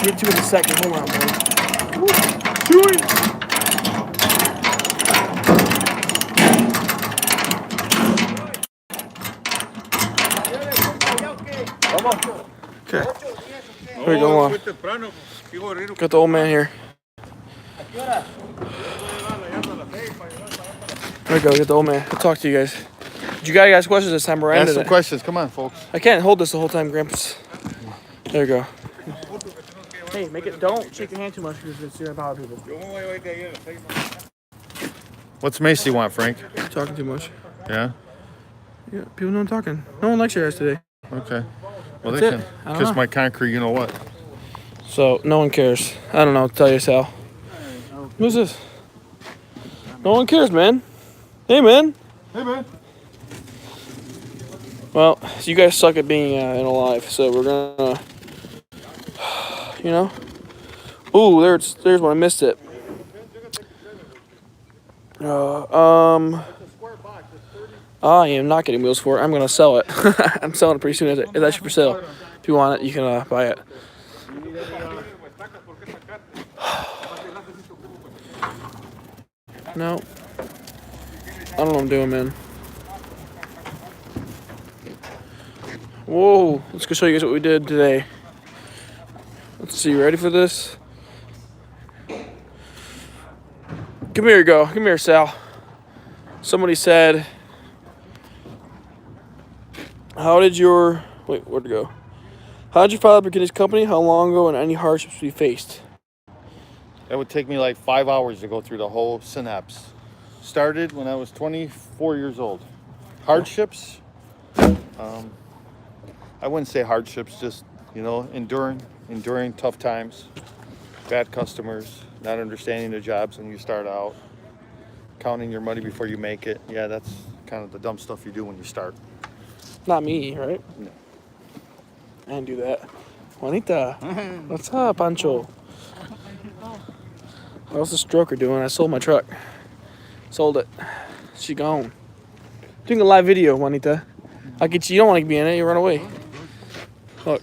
Get to it in a second. Hold on, man. Do it. Okay. Here we go on. Got the old man here. There we go. Get the old man. I'll talk to you guys. Did you guys ask questions this time? We're ending Ask some questions. Come on, folks. I can't hold this the whole time, Gramps. There we go. Hey, don't shake your hand too much because it's going to bother people. What's Macy want, Frank? You're talking too much. Yeah? Yeah, people know I'm talking. No one likes your ass today. Okay. Well, That's they it. can kiss my concrete, you know what? So, no one cares. I don't know what to tell you, Sal. Who's this? No one cares, man. Hey, man. Hey, man. Well, so you guys suck at being alive, so we're gonna, you know. Ooh, there's one. I missed it. I am not getting wheels for it. I'm gonna sell it. I'm selling it pretty soon. It's actually for sale. If you want it, you can buy it. No. I don't know what I'm doing, man. Whoa, let's go show you guys what we did today. Let's see, ready for this? Come here, Come here, Sal. Somebody said, where'd it go? How did your father begin his company? How long ago and any hardships we faced? That would take me like 5 hours to go through the whole synapse. Started when I was 24 years old. Hardships? I wouldn't say hardships, just, enduring tough times, bad customers, not understanding the jobs when you start out, counting your money before you make it. Yeah, that's kind of the dumb stuff you do when you start. Not me, right? No. I didn't do that. Juanita, what's up, Pancho? How's the stroker doing? I sold my truck. Sold it. She gone. Doing a live video, Juanita. I'll get you. You don't want to be in it. You run away. Look.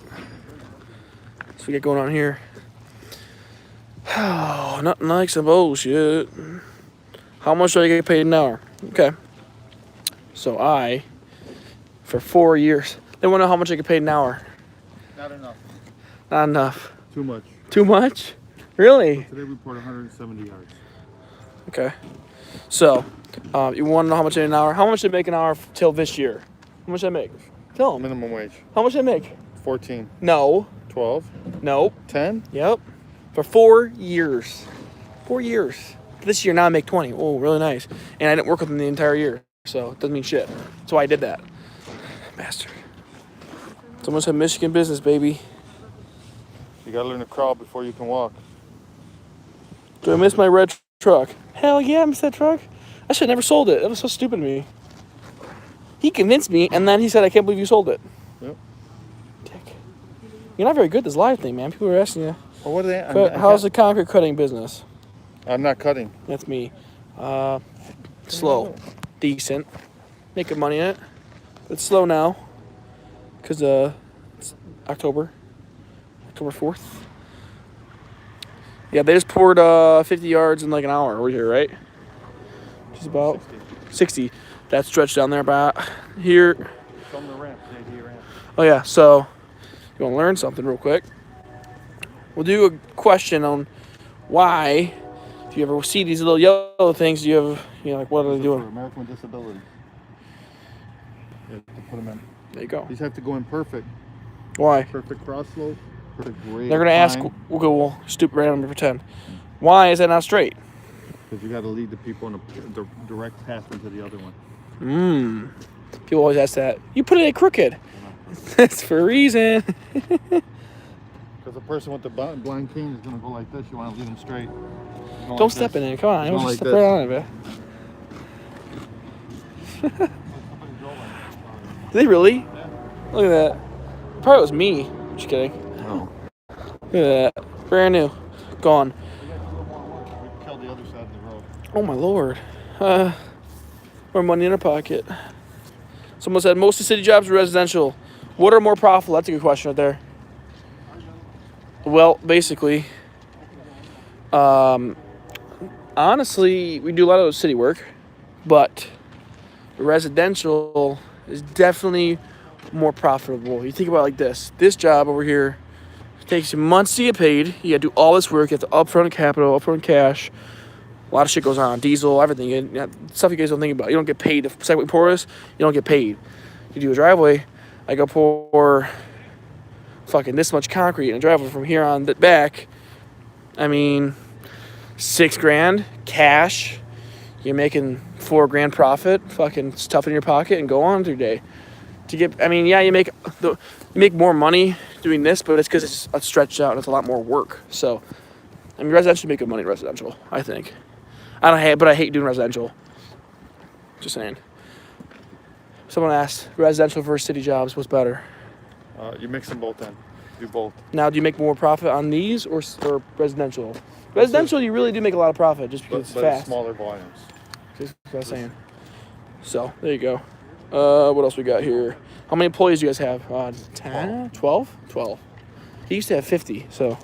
So we got going on here. Oh, nothing like some bullshit. How much do I get paid an hour? Okay. So for 4 years, they want to know how much I get paid an hour. Not enough. Not enough. Too much. Too much? Really? Today we report 170 yards. Okay. So, you want to know how much an hour? How much did I make an hour till this year? How much did I make? Tell them. Minimum wage. How much did I make? 14. No. 12. Nope. 10. Yep. For 4 years. 4 years. This year now I make 20. Oh, really nice. And I didn't work with them the entire year, so it doesn't mean shit. That's why I did that. Bastard. Someone said Michigan business, baby. You gotta learn to crawl before you can walk. Do I miss my red truck? Hell yeah, I miss that truck. I should have never sold it. That was so stupid of me. He convinced me, and then he said, I can't believe you sold it. Yep. Dick. You're not very good at this live thing, man. People are asking you. Well, what are they? How's the concrete cutting business? I'm not cutting. That's me. Slow. Decent. Making money in it. It's slow now. Because it's October 4th. Yeah, they just poured 50 yards in like an hour over here, right? Just about 60. That stretch down there about here. From the ramp, the AD ramp. Oh yeah, so you want to learn something real quick? We'll do a question on why, if you ever see these little yellow things, you have, like what are they doing? For American with disabilities. You have to put them in. There you go. These have to go in perfect. Why? Perfect cross slope. Perfect grade. They're gonna ask. We'll go stupid random pretend. Why is that not straight? Because you got to lead the people in a direct path into the other one. People always ask that. You put it crooked. That's for a reason. Because the person with the blind cane is going to go like this. You want to lead them straight. Don't step in it. Come on. Like just step right on it, man. Did they really? Yeah. Look at that. Probably was me. Just kidding. No. Look at that. Brand new. Gone. We killed the other side of the road. Oh my lord. More money in our pocket. Someone said most of the city jobs are residential. What are more profitable? That's a good question right there. Well, basically, honestly, we do a lot of city work, but residential is definitely more profitable. You think about it like this. This job over here takes you months to get paid. You gotta do all this work. You have to upfront capital, upfront cash. A lot of shit goes on. Diesel, everything. Stuff you guys don't think about. You don't get paid. The second we pour this, you don't get paid. You do a driveway, I go pour fucking this much concrete in a driveway from here on back. I mean, $6,000 cash. You're making $4,000 profit. Fucking stuff in your pocket and go on with your day. You make more money doing this, but it's because it's stretched out and it's a lot more work. So, I mean, residential make good money in residential, I think. I hate doing residential. Just saying. Someone asked, residential versus city jobs, what's better? You mix them both in. Do both. Now, do you make more profit on these or residential? Residential, you really do make a lot of profit just because it's fast. It's smaller volumes. That's what I was saying. So, there you go. What else we got here? How many employees do you guys have? 10? 12? 12. He used to have 50, so.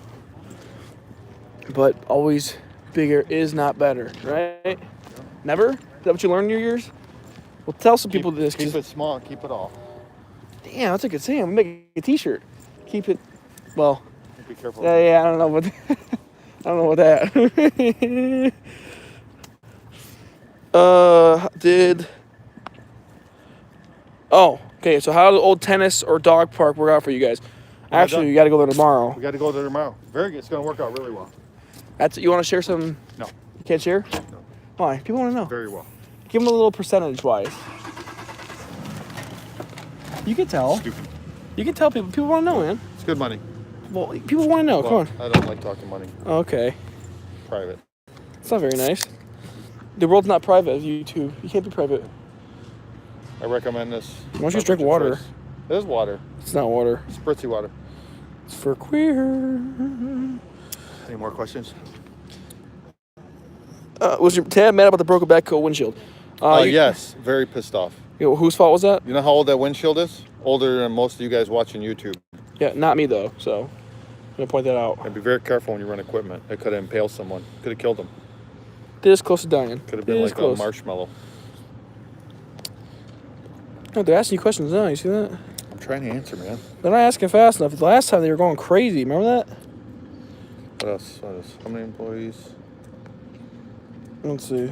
But always bigger is not better, right? Never? Is that what you learned in your years? Well, tell some people this. Keep it small, keep it all. Damn, that's a good saying. I'm going to make a t-shirt. Keep it, well. Be careful. Yeah, I don't know what I don't know what that. Oh, okay. So how does the old tennis or dog park work out for you guys? Actually, we got to go there tomorrow. We got to go there tomorrow. Very good. It's going to work out really well. You want to share some? No. You can't share? No. Why? People want to know. Very well. Give them a little percentage-wise. You can tell. Stupid. You can tell people. People want to know, man. It's good money. Well, people want to know. Well, Come on. I don't like talking money. Okay. Private. It's not very nice. The world's not private. YouTube. You can't be private. I recommend this. Why don't you just drink water? It is water. It's not water. It's spritzy water. It's for queer. Any more questions? Was your dad mad about the broken back windshield? Yes. Very pissed off. Whose fault was that? You know how old that windshield is? Older than most of you guys watching YouTube. Yeah, not me though. So I'm gonna point that out. And be very careful when you run equipment. It could have impaled someone. Could have killed them. This close to dying. Could have been like a marshmallow. Oh, they're asking you questions now. You see that? I'm trying to answer, man. They're not asking fast enough. The last time they were going crazy. Remember that? What else? How many employees? Let's see.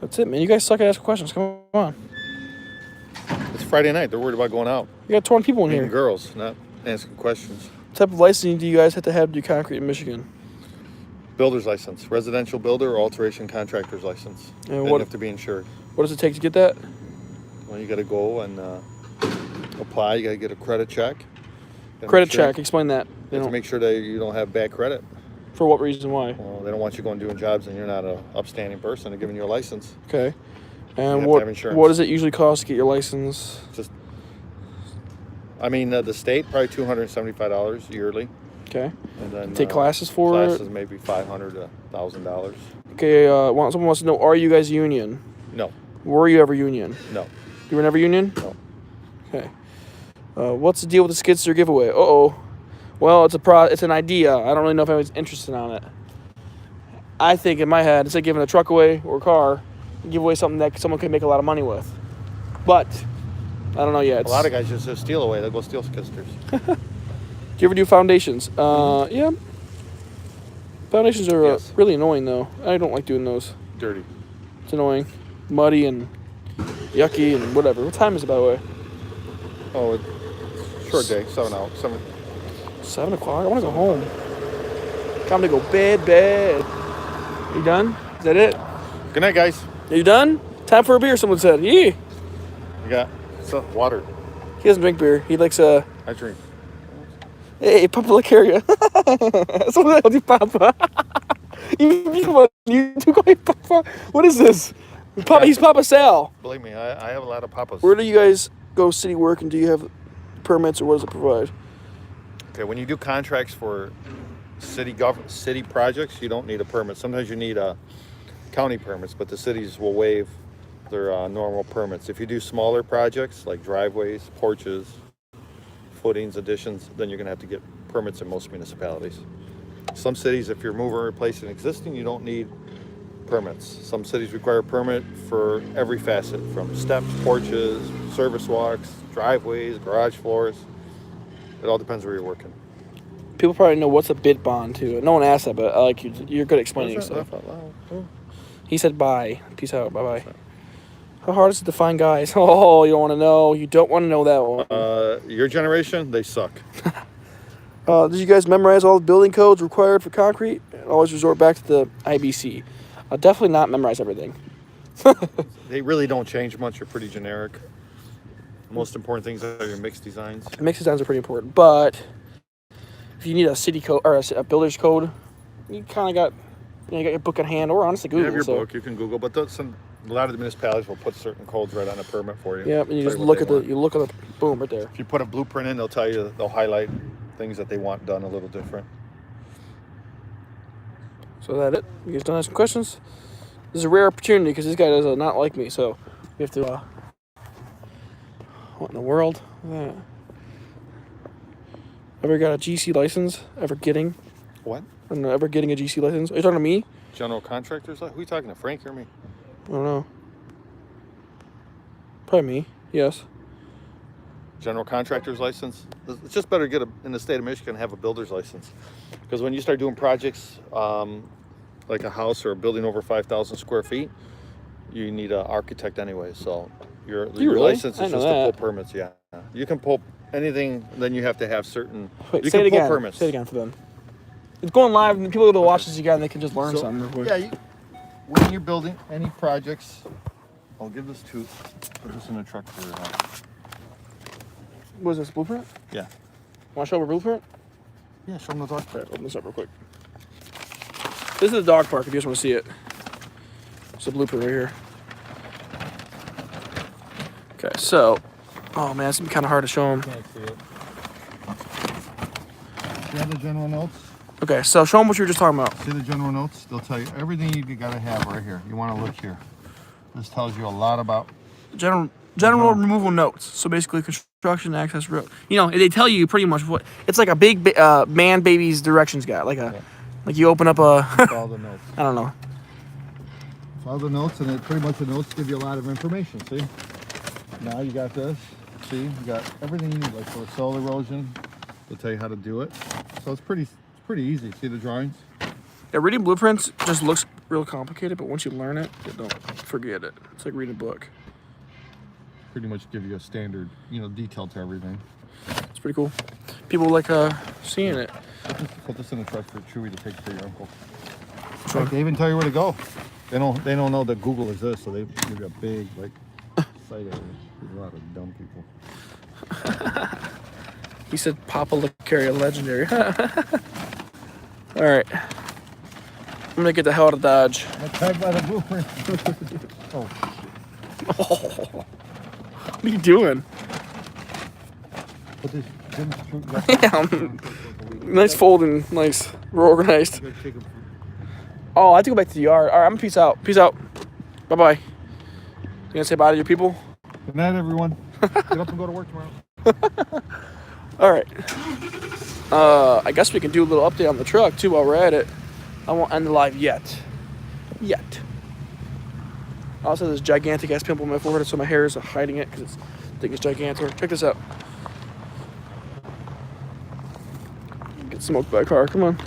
That's it, man. You guys suck at asking questions. Come on. It's Friday night. They're worried about going out. You got 20 people in Meeting here. girls, not asking questions. What type of licensing do you guys have to do concrete in Michigan? Builder's license. Residential builder or alteration contractor's license. And They what have to be insured. What does it take to get that? Well, you got to go and apply. You got to get a credit check. Credit check. Explain that. You have to make sure that you don't have bad credit. For what reason? Why? Well, they don't want you going doing jobs and you're not an upstanding person. They're giving you a license. Okay. You And have to have insurance. what does it usually cost to get your license? The state probably $275 yearly. Okay. And then Take classes for classes it? maybe $500 to $1,000. Okay. Someone wants to know: are you guys union? No. Were you ever union? No. You were never union? No. Okay. What's the deal with the skid steer giveaway? Uh-oh. Well, it's an idea. I don't really know if anyone's interested on it. I think in my head, instead of giving a truck away or a car, give away something that someone could make a lot of money with. But I don't know yet. A lot of guys just steal away. They'll go steal skid steers. Do you ever do foundations? Yeah. Foundations are Yes. really annoying, though. I don't like doing those. Dirty. It's annoying. Muddy and yucky and whatever. What time is it, by the way? Oh, short day. 7 out. 7. 7 o'clock? I want to go home. Time to go bed. You done? Is that it? Good night, guys. Are you done? Time for a beer, someone said. Yeah. You got some water. He doesn't drink beer. He likes I drink. Hey, Papa Lacaria. Someone else, Papa. You two call me Papa? What is this? Papa, he's Papa Sal. Believe me, I have a lot of papas. Where do you guys go city work, and do you have permits, or what does it provide? Okay, when you do contracts for city projects, you don't need a permit. Sometimes you need county permits, but the cities will waive their normal permits. If you do smaller projects like driveways, porches, footings, additions, then you're going to have to get permits in most municipalities. Some cities, if you're moving or replacing existing, you don't need permits. Some cities require a permit for every facet, from steps, porches, service walks, driveways, garage floors. It all depends where you're working. People probably know what's a bid bond too. No one asked that, but I like you. You're good at explaining stuff. He said bye. Peace out. Bye bye. How hard is it to find guys? Oh, you don't want to know. You don't want to know that one. Your generation, they suck. Did you guys memorize all the building codes required for concrete? And always resort back to the IBC. I'll definitely not memorize everything. They really don't change much. They're pretty generic. Most important things are your mixed designs. Mixed designs are pretty important, but if you need a city code or a builder's code, you kind of got, you got your book in hand, or honestly Google. You have your book. You can Google, but a lot of the municipalities will put certain codes right on a permit for you. Yeah, and you just look at the boom right there. If you put a blueprint in, they'll highlight things that they want done a little different. So that it. You guys don't have some questions? This is a rare opportunity because this guy does not like me, so we have to. What in the world? That? Ever got a GC license? Ever getting? What? I don't know. Ever getting a GC license? Are you talking to me? General contractors? Who are you talking to? Frank or me? I don't know. Probably me. Yes. General contractor's license. It's just better to get in the state of Michigan, have a builder's license, because when you start doing projects like a house or a building over 5,000 square feet, you need an architect anyway. So your really? license is just to that. pull permits. Yeah, you can pull anything. Then you have to have certain. Wait, you say can it pull again. permits. Say it again for them. It's going live, and people will watch this again. They can just learn something real quick. Yeah, when you're building any projects, I'll give this to. Put this in the truck for. What is this, blueprint? Yeah. Want to show them a blueprint? Yeah, show them the dog. All right, open this up real quick. This is the dog park if you guys want to see it. It's a blueprint right here. Okay, so, oh man, it's kind of hard to show them. Can't see it. You have the general notes? Okay, so show them what you were just talking about. See the general notes? They'll tell you everything you gotta have right here. You want to look here. This tells you a lot about General removal notes. So basically, construction access road. You know, they tell you pretty much what it's like a big man baby's directions guide, like like you open up a. Follow the notes. I don't know. Follow the notes, and pretty much the notes give you a lot of information. See, now you got this. See, you got everything you need, like for soil erosion. They'll tell you how to do it. So it's pretty easy. See the drawings? Yeah, reading blueprints just looks real complicated, but once you learn it, you don't forget it. It's like reading a book. Pretty much give you a standard, detail to everything. It's pretty cool. People like seeing it. Put this in the truck for Chewy to take for your uncle. Sure. They even tell you where to go. They don't know that Google exists, so they give you a big site area. There's a lot of dumb people. He said Papa Lacaria legendary. All right. I'm gonna get the hell out of Dodge. I'm tagged by the blueprint. Oh, shit. Oh. What are you doing? Put this Damn. Nice folding, nice. We're organized. Oh, I have to go back to the yard. All right, I'm gonna peace out. Peace out. Bye bye. You gonna say bye to your people? Good night, everyone. Get up and go to work tomorrow. All right. I guess we can do a little update on the truck too while we're at it. I won't end the live yet. I also have this gigantic ass pimple on my forehead, so my hair is hiding it because I think it's gigantic. Check this out. Get smoked by a car. Come on.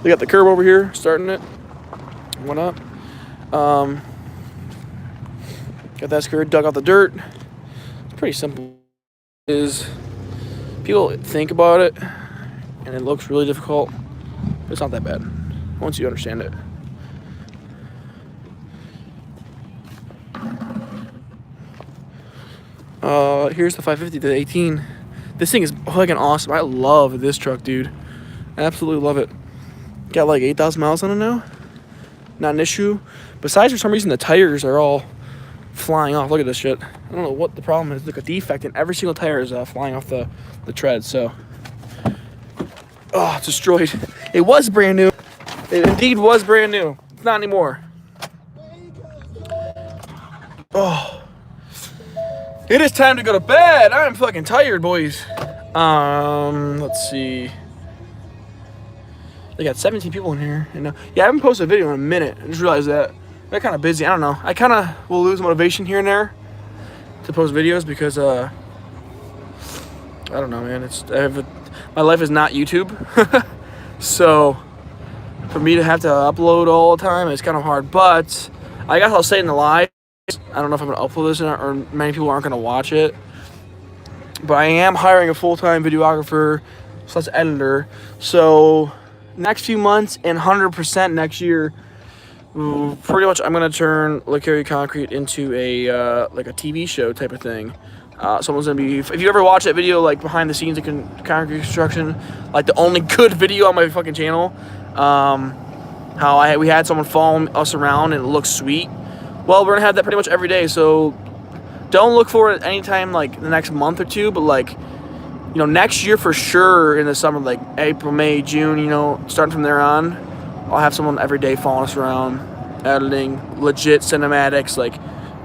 They got the curb over here, starting it. Went up. Got that screw, dug out the dirt. It's pretty simple. People think about it, and it looks really difficult, but it's not that bad once you understand it. Here's the 550 to the 18. This thing is fucking awesome. I love this truck, dude. I absolutely love it. Got like 8,000 miles on it now. Not an issue. Besides, for some reason, the tires are all flying off. Look at this shit. I don't know what the problem is. Look, a defect in every single tire is flying off the tread. So, oh, it's destroyed. It was brand new. It indeed was brand new. It's not anymore. Oh. It is time to go to bed. I'm fucking tired, boys. Let's see. They got 17 people in here. And yeah, I haven't posted a video in a minute. I just realized that. They're kind of busy. I don't know. I kind of will lose motivation here and there to post videos because I don't know, man. My life is not YouTube, so for me to have to upload all the time, it's kind of hard. But I guess I'll say in the live. I don't know if I'm gonna upload this or many people aren't gonna watch it. But I am hiring a full-time videographer / editor. So next few months and 100% next year, pretty much I'm gonna turn Lacaria Concrete into a like a TV show type of thing. Someone's gonna be. If you ever watch that video, like behind the scenes of concrete construction, like the only good video on my fucking channel, how we had someone follow us around and it looks sweet. Well, we're gonna have that pretty much every day. So don't look for it anytime like the next month or two, but like, next year for sure in the summer, like April, May, June, starting from there on, I'll have someone every day following us around, editing, legit cinematics, like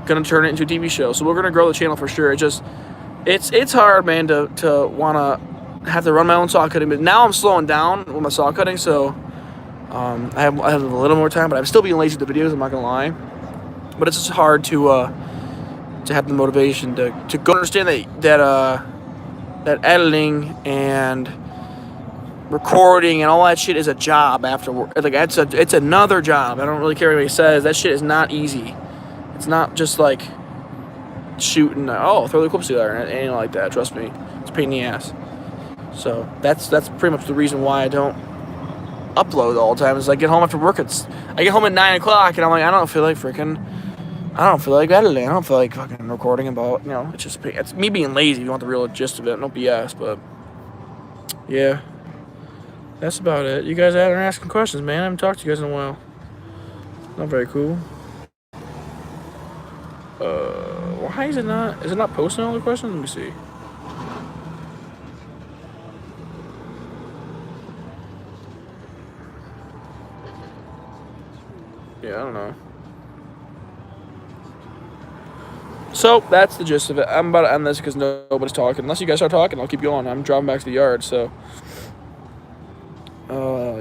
gonna turn it into a TV show. So we're gonna grow the channel for sure. It's hard, man, to wanna have to run my own saw cutting, but now I'm slowing down with my saw cutting, so I have a little more time, but I'm still being lazy with the videos, I'm not gonna lie. But it's just hard to have the motivation to go understand that editing and recording and all that shit is a job afterward. Like it's another job. I don't really care what anybody says. That shit is not easy. It's not just like shooting. Throw the clips together. It ain't like that. Trust me. It's a pain in the ass. So that's pretty much the reason why I don't upload all the time. Is I get home after work. I get home at 9 o'clock and I'm like, I don't feel like editing. I don't feel like fucking recording about, it's me being lazy if you want the real gist of it. No BS, but yeah. That's about it. You guys out there asking questions, man. I haven't talked to you guys in a while. Not very cool. Why is it not posting all the questions? Let me see. Yeah, I don't know. So, that's the gist of it. I'm about to end this because nobody's talking. Unless you guys start talking, I'll keep going. I'm driving back to the yard, so.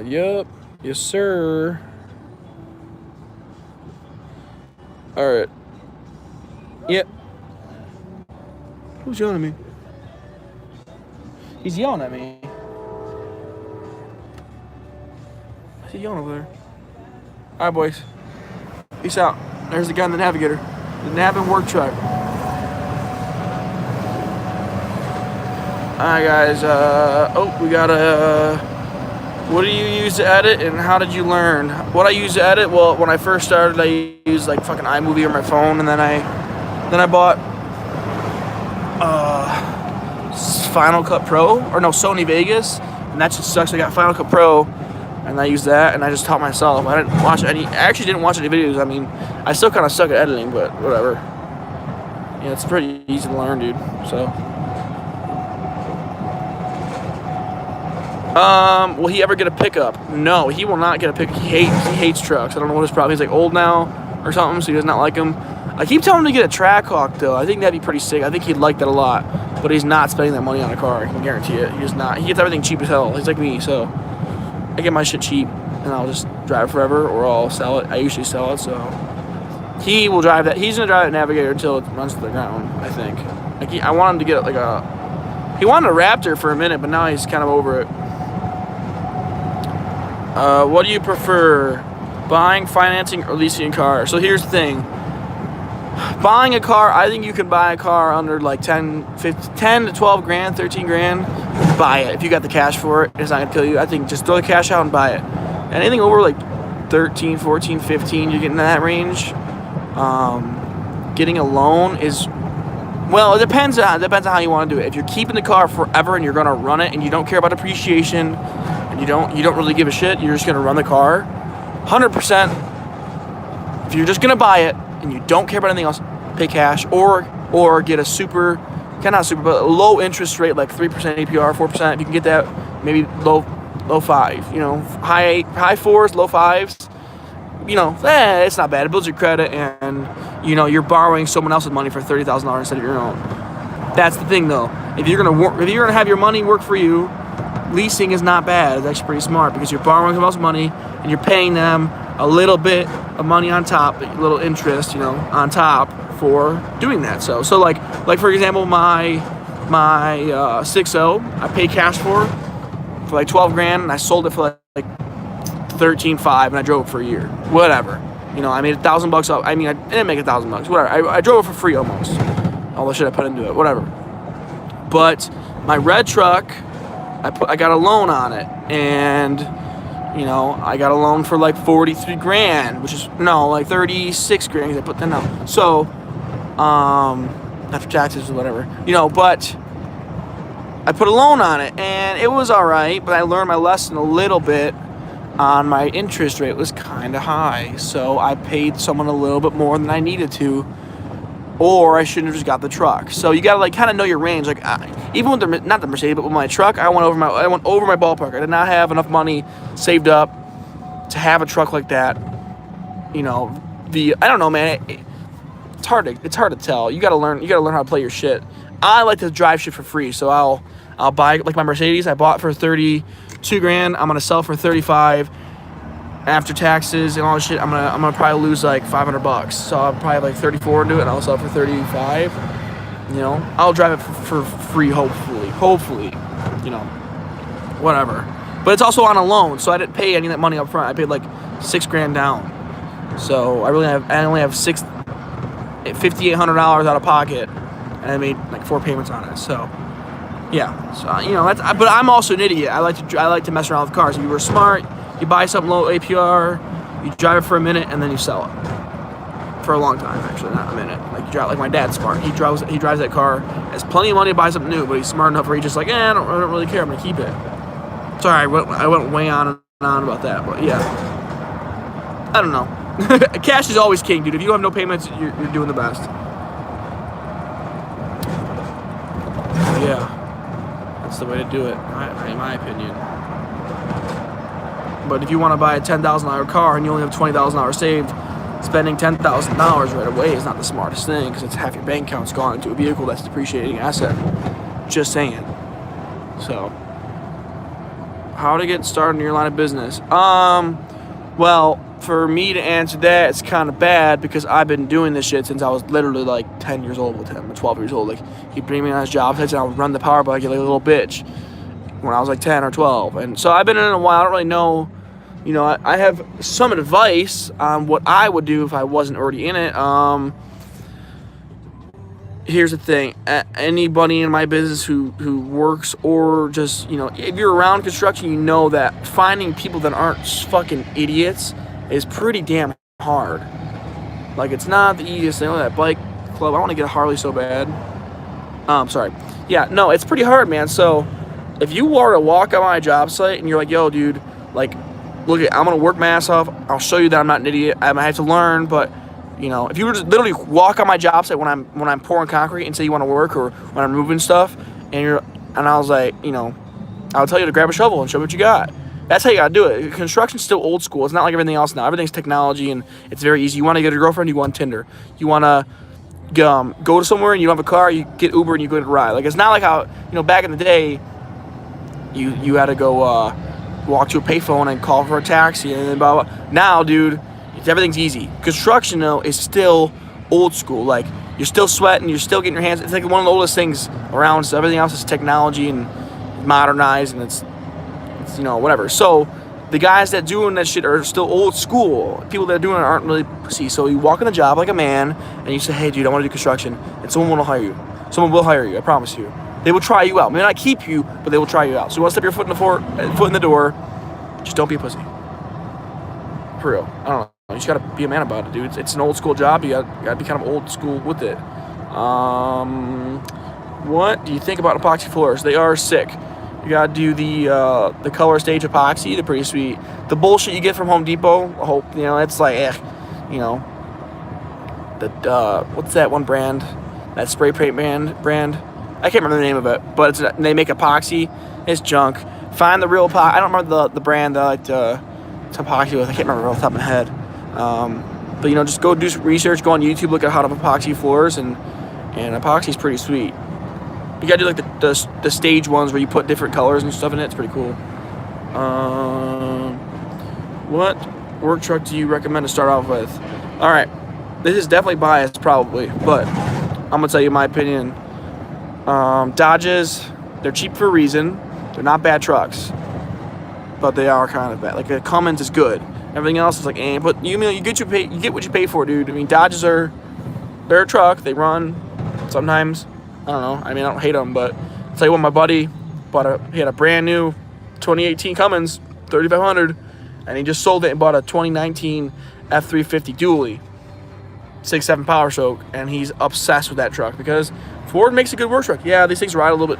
Yep. Yes, sir. Alright. Yep. Who's yelling at me? He's yelling at me. Why's he yelling over there? Alright, boys. Peace out. There's the guy in the Navigator. The nav and work truck. Alright, guys. We got a... What do you use to edit, and how did you learn? What I use to edit, well, when I first started, I used like fucking iMovie on my phone, and then I bought Final Cut Pro, or no, Sony Vegas, and that just sucks. I got Final Cut Pro, and I used that, and I just taught myself. I actually didn't watch any videos. I mean, I still kind of suck at editing, but whatever. Yeah, it's pretty easy to learn, dude. So. Will he ever get a pickup? No, he will not get a pickup. He hates trucks. I don't know what his problem is. He's like old now or something, so he does not like them. I keep telling him to get a Trackhawk though. I think that'd be pretty sick. I think he'd like that a lot. But he's not spending that money on a car. I can guarantee it. He's not. He gets everything cheap as hell. He's like me, so I get my shit cheap and I'll just drive it forever, or I'll sell it. I usually sell it, so he will drive that. He's gonna drive that Navigator until it runs to the ground, I think. Like I want him to get like he wanted a Raptor for a minute, but now he's kind of over it. What do you prefer, buying, financing, or leasing a car? So here's the thing. Buying a car, I think you can buy a car under like 10 to 12 grand, 13 grand. Buy it. If you got the cash for it, it's not going to kill you. I think just throw the cash out and buy it. Anything over like 13, 14, 15, you're getting in that range. Getting a loan is, well, it depends on how you want to do it. If you're keeping the car forever and you're going to run it and you don't care about appreciation, you don't really give a shit, you're just gonna run the car, 100%. If you're just gonna buy it and you don't care about anything else, pay cash, or get a but a low interest rate, like 3% APR, 4%. If you can get that, maybe low 5, high 4s, low 5s, it's not bad. It builds your credit, and you're borrowing someone else's money for $30,000 instead of your own. That's the thing, though. If you're gonna have your money work for you, leasing is not bad. It's actually pretty smart because you're borrowing someone else's money and you're paying them a little bit of money on top, a little interest, on top for doing that. So like for example, my 6.0, I paid cash for like 12 grand, and I sold it for like 13.5, and I drove it for a year. Whatever. I made $1,000 up. I mean, I didn't make $1,000. Whatever. I drove it for free almost. All the shit I put into it. Whatever. But my red truck, I got a loan on it, and I got a loan for like 43 grand, which is like 36 grand. I put that now. So, after taxes or whatever, but I put a loan on it, and it was all right. But I learned my lesson a little bit. On my interest rate was kind of high, so I paid someone a little bit more than I needed to, or I shouldn't have just got the truck. So you gotta like kind of know your range. Like even with not the Mercedes, but with my truck, I went over my ballpark. I did not have enough money saved up to have a truck like that. I don't know, man. It's hard to tell. You gotta learn how to play your shit. I like to drive shit for free, so I'll buy like my Mercedes. I bought for 32 grand. I'm gonna sell for 35 after taxes and all this shit. I'm gonna probably lose like $500. So I'll probably have like 34 into it, and I'll sell for 35. I'll drive it for free, hopefully. Whatever. But it's also on a loan, so I didn't pay any of that money up front. I paid like 6 grand down. So I only have $5,800 out of pocket, and I made like 4 payments on it. So yeah, so that's. But I'm also an idiot. I like to mess around with cars. If you were smart, you buy something low APR, you drive it for a minute, and then you sell it for a long time. Actually, not a minute. Like you drive, like my dad's smart. He drives that car, has plenty of money to buy something new, but he's smart enough where he's just like, I don't really care. I'm gonna keep it. Sorry, I went way on and on about that, but yeah, I don't know. Cash is always king, dude. If you have no payments, you're doing the best. Yeah. That's the way to do it, in my opinion. But if you want to buy a $10,000 car and you only have $20,000 saved, spending $10,000 right away is not the smartest thing, because it's half your bank account's gone into a vehicle that's a depreciating asset. Just saying. So, how to get started in your line of business? Well, for me to answer that, it's kind of bad because I've been doing this shit since I was literally like 10 years old with him, or 12 years old. Like, he'd bring me on his job sites and I would run the power bike like a little bitch when I was like 10 or 12. And so I've been in it a while. I don't really know. I have some advice on what I would do if I wasn't already in it. Here's the thing. Anybody in my business who works, or just, if you're around construction, you know that finding people that aren't fucking idiots is pretty damn hard. Like, it's not the easiest thing. That bike club, I want to get a Harley so bad. Sorry. Yeah, no, it's pretty hard, man. So if you were to walk on my job site and you're like, yo, dude, like, look, I'm going to work my ass off. I'll show you that I'm not an idiot. I might have to learn, but if you were to literally walk on my job site when I'm pouring concrete and say you want to work, or when I'm moving stuff, and I was like, I'll tell you to grab a shovel and show me what you got. That's how you gotta do it. Construction's still old school. It's not like everything else now. Everything's technology, and it's very easy. You want to get a girlfriend, you go on Tinder. You want to go to somewhere and you don't have a car, you get Uber and you go to ride. Like, it's not like how back in the day, you had to go walk to a payphone and call for a taxi and then blah blah. Now, dude, everything's easy. Construction, though, is still old school. Like, you're still sweating, you're still getting your hands. It's like one of the oldest things around. So everything else is technology and modernized, and it's whatever. So the guys that doing that shit are still old school. People that are doing it aren't really pussy. So you walk in the job like a man, and you say, hey, dude, I want to do construction, and someone will hire you. Someone will hire you, I promise you. They will try you out. Maybe not keep you, but they will try you out. So you want to step your foot in the door, just don't be a pussy. For real. I don't know. You just gotta be a man about it, dude. It's an old school job. You gotta be kind of old school with it. What do you think about epoxy floors? They are sick. You gotta do the color stage epoxy. They're pretty sweet. The bullshit you get from Home Depot, it's like, what's that one brand? That spray paint brand. I can't remember the name of it, but they make epoxy. It's junk. Find the real epoxy. I don't remember the brand that I like to epoxy with. I can't remember off the top of my head. But just go do some research. Go on YouTube, look at how to epoxy floors, and epoxy's pretty sweet. You gotta do like the stage ones where you put different colors and stuff in it. It's pretty cool. What work truck do you recommend to start off with? All right, this is definitely biased probably, but I'm gonna tell you my opinion. Dodges, they're cheap for a reason. They're not bad trucks, but they are kind of bad. Like a Cummins is good. Everything else is like, but you get what you pay for, dude. I mean, Dodges they're a truck. They run sometimes. I don't know. I mean, I don't hate them, but I'll tell you what, my buddy he had a brand new 2018 Cummins 3500, and he just sold it and bought a 2019 F350 dually, 6.7 power stroke, and he's obsessed with that truck because Ford makes a good work truck. Yeah, these things ride a little bit,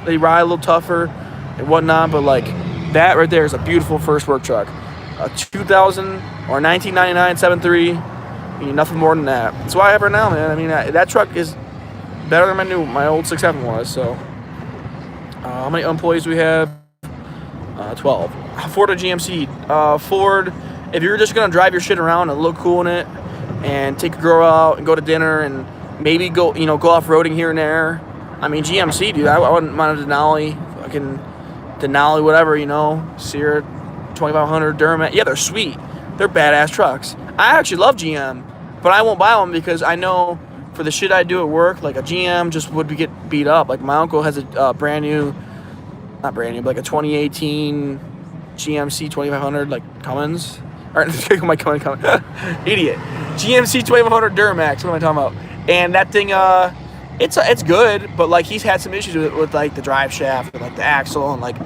they ride a little tougher and whatnot, but like that right there is a beautiful first work truck. A 2000 or 1999 7.3, you need nothing more than that. That's why I have her now, man. I mean, that truck is better than my old 6.7 was. So, how many employees do we have? 12. Ford or GMC? Ford. If you're just gonna drive your shit around and look cool in it, and take a girl out and go to dinner and maybe go off-roading here and there. I mean, GMC, dude. I wouldn't mind a Denali, fucking Denali, whatever, Sierra 2500 Duramax. Yeah, they're sweet. They're badass trucks. I actually love GM, but I won't buy one because I know for the shit I do at work, like a GM just would get beat up. Like my uncle has a not brand new, but like a 2018 GMC 2500 like Cummins. Or my Cummins, idiot. GMC 2500 Duramax. What am I talking about? And that thing, it's good, but like he's had some issues with like the drive shaft and like the axle and like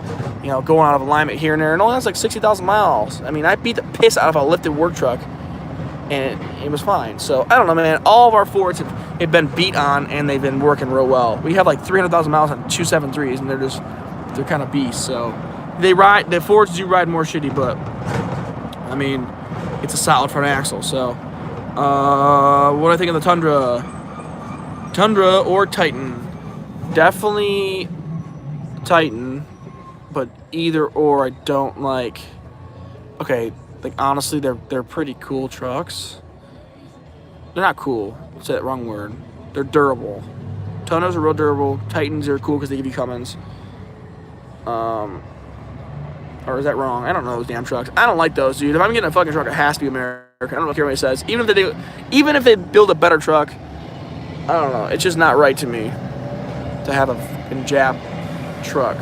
going out of alignment here and there. And only has like 60,000 miles. I mean, I beat the piss out of a lifted work truck, and it was fine. So I don't know, man. All of our Fords have been beat on, and they've been working real well. We have like 300,000 miles on 273s, and they're kind of beasts. So the Fords do ride more shitty, but I mean, it's a solid front axle. So, what do I think of the Tundra? Tundra or Titan? Definitely Titan, but either or I don't like. Okay, like honestly, they're pretty cool trucks. They're not cool. Say that wrong word. They're durable. Tundras are real durable. Titans are cool because they give you Cummins. Or is that wrong? I don't know those damn trucks. I don't like those, dude. If I'm getting a fucking truck, it has to be American. I don't care what anybody says. Even if they build a better truck, I don't know. It's just not right to me to have a fucking Jap truck.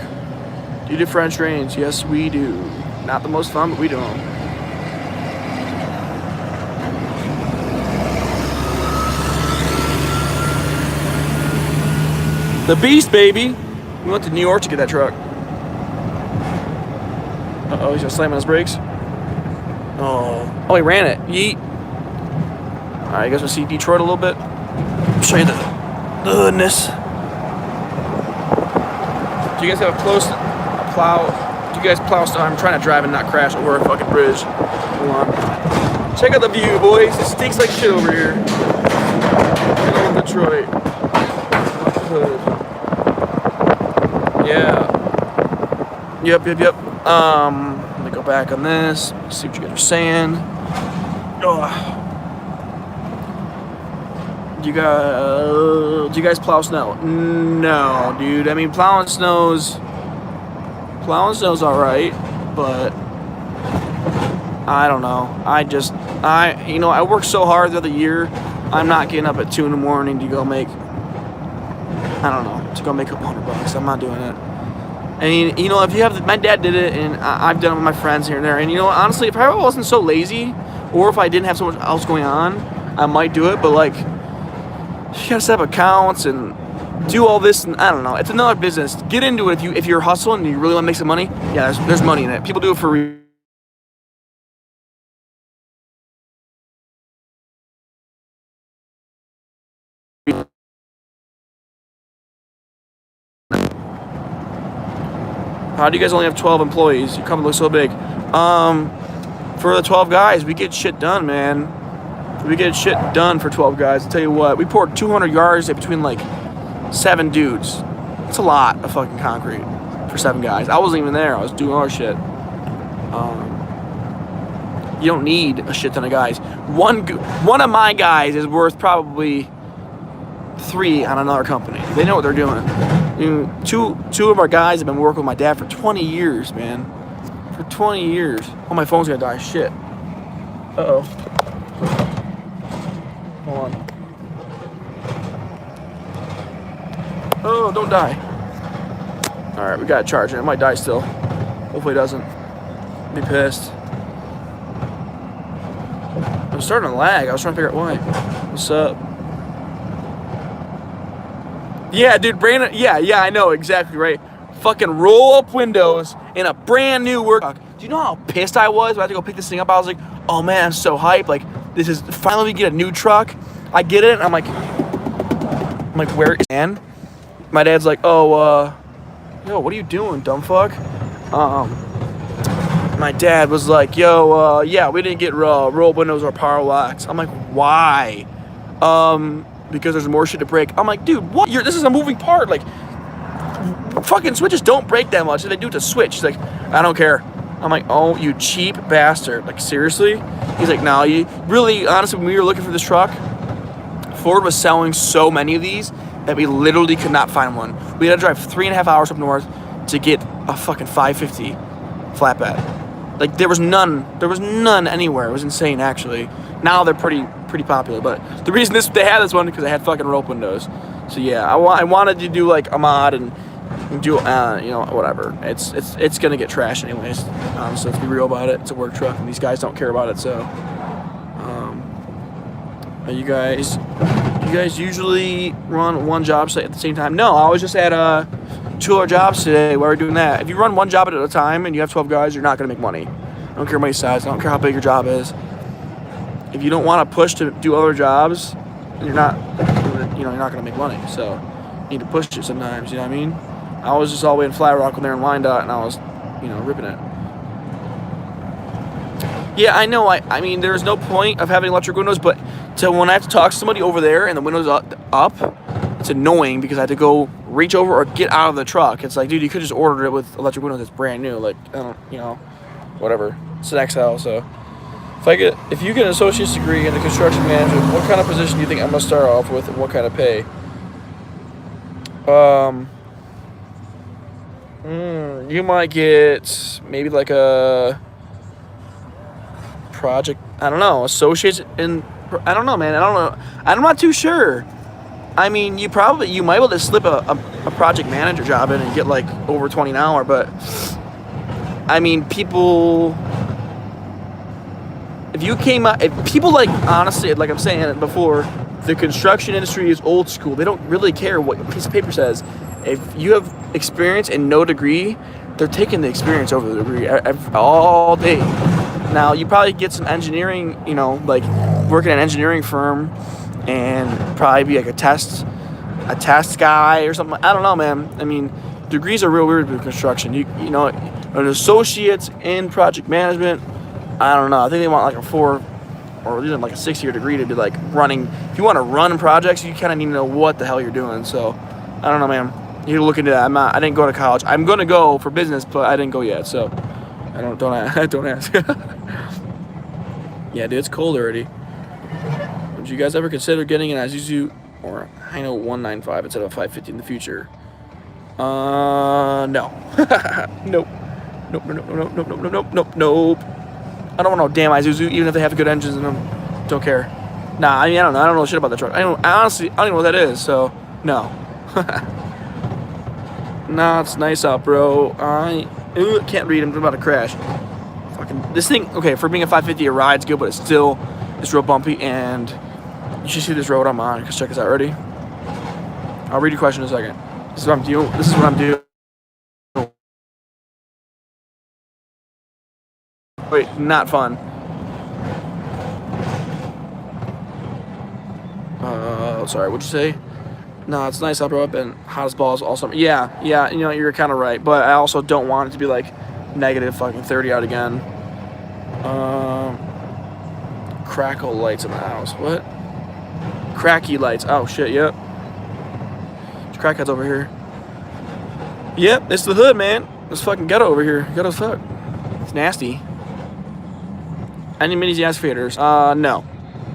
Do you do French drains? Yes, we do. Not the most fun, but we do them. The Beast, baby. We went to New York to get that truck. Uh-oh, he's gonna slam on his brakes. Oh, he ran it. Yeet. Alright, you guys wanna see Detroit a little bit? I'll show you the hoodness. Do you guys have a plow? Do you guys plow stuff? I'm trying to drive and not crash over a fucking bridge. Hold on. Check out the view, boys. It stinks like shit over here. Good old Detroit. Hood. Yeah. Yep. Let me go back on this. See what you guys are saying. Oh. Do you guys plow snow? No, dude. I mean, plowing snow's all right, but I don't know. I work so hard the other year. I'm not getting up at 2 a.m. to go make, to go make $100. I'm not doing it. I mean, if my dad did it, and I've done it with my friends here and there, and honestly, if I wasn't so lazy, or if I didn't have so much else going on, I might do it, but like, you gotta set up accounts and do all this, and I don't know. It's another business. Get into it if you're hustling and you really want to make some money. Yeah, there's money in it. People do it for How do you guys only have 12 employees? Your company looks so big. For the 12 guys, we get shit done, man. We get shit done for 12 guys. I'll tell you what, we poured 200 yards between like 7 dudes. It's a lot of fucking concrete for 7 guys. I wasn't even there. I was doing our shit. You don't need a shit ton of guys. One of my guys is worth probably 3 on another company. They know what they're doing. Two of our guys have been working with my dad for 20 years, man. For 20 years. Oh, my phone's gonna die. Shit. Uh-oh. Hold on. Oh, don't die. Alright, we gotta charge it. It might die still. Hopefully it doesn't. Be pissed. I'm starting to lag. I was trying to figure out why. What's up? Yeah, dude, Brandon. Yeah, I know exactly right. Fucking roll up windows in a brand new work truck. Do you know how pissed I was when I had to go pick this thing up? I was like, oh man, I'm so hyped. Like, this is finally we get a new truck. I get it. And I'm like, where is Dan? My dad's like, oh, yo, what are you doing, dumb fuck? My dad was like, yo, yeah, we didn't get roll windows or power locks. I'm like, why? Because there's more shit to break. I'm like, dude, what? This is a moving part. Like, fucking switches don't break that much. If they do to switch. He's like, I don't care. I'm like, oh, you cheap bastard. Like, seriously? He's like, no, you really, honestly, when we were looking for this truck, Ford was selling so many of these that we literally could not find one. We had to drive 3.5 hours up north to get a fucking 550 flatbed. Like, there was none anywhere. It was insane, actually. Now they're pretty popular, but the reason they had this one because they had fucking rope windows. So yeah, I wanted to do like a mod and do whatever. It's gonna get trashed anyways. So let's be real about it. It's a work truck, and these guys don't care about it. So, you guys usually run one job site at the same time? No, I was just at 2 other jobs today while we're doing that. If you run one job at a time and you have 12 guys, you're not gonna make money. I don't care how many size. I don't care how big your job is. If you don't want to push to do other jobs, you're not gonna make money. So you need to push it sometimes. You know what I mean? I was just all the way in Flat Rock when they were in Wyandotte, and I was, ripping it. Yeah, I know. I mean, there's no point of having electric windows, but when I have to talk to somebody over there and the windows up, it's annoying because I had to go reach over or get out of the truck. It's like, dude, you could just order it with electric windows that's brand new. Like, I don't, whatever. It's an XL, so. If you get an associate's degree in the construction management, what kind of position do you think I'm gonna start off with, and what kind of pay? You might get maybe like a project. I don't know, associates in. I don't know, man. I don't know. I'm not too sure. I mean, you might be able to slip a project manager job in and get like over 20 an hour, but I mean, people. If people like, honestly, like I'm saying before, the construction industry is old school. They don't really care what a piece of paper says. If you have experience and no degree, they're taking the experience over the degree all day. Now, you probably get some engineering, like work at an engineering firm and probably be like a test guy or something. I don't know, man. I mean, degrees are real weird with construction. An associate's in project management, I don't know. I think they want like a 4 or even like a 6-year degree to be like running. If you want to run projects, you kind of need to know what the hell you're doing. So, I don't know, man. You need to look into that. I didn't go to college. I'm going to go for business, but I didn't go yet. So, don't ask. Yeah, dude, it's cold already. Would you guys ever consider getting an Isuzu or Hino 195 instead of a 550 in the future? No. Nope. Nope. I don't want no damn Isuzu, even if they have good engines in them. Don't care. Nah, I mean, I don't know. I don't know shit about the truck. Honestly, I don't even know what that is, so, no. Nah, it's nice out, bro. I can't read. I'm about to crash. Fucking, this thing, okay, for being a 550, it rides good, but it's real bumpy, and you should see this road I'm on, because check this out. Ready? I'll read your question in a second. This is what I'm doing. Wait, not fun. Sorry, what'd you say? No, it's nice out, bro. I've been hot as balls all summer. Yeah, you're kind of right. But I also don't want it to be like negative fucking 30 out again. Crackle lights in the house. What? Cracky lights. Oh, shit, yep. There's crackheads over here. Yep, it's the hood, man. It's fucking ghetto over here. Ghetto as fuck. It's nasty. Any minis and excavators? No.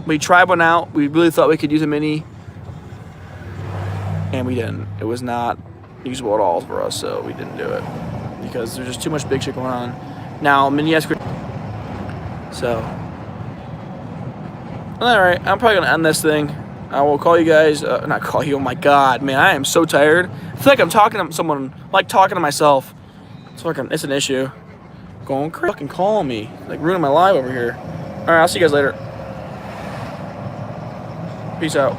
We tried one out. We really thought we could use a mini. and we didn't. It was not usable at all for us, so we didn't do it because there's just too much big shit going on. Now, mini excavator. So, all right, I'm probably gonna end this thing. I will call you guys. Not call you. Oh my god, man, I am so tired. I feel like I'm talking to someone, like talking to myself. It's an issue. Going crazy. Fucking call me, like ruining my life over here. All right, I'll see you guys later. Peace out.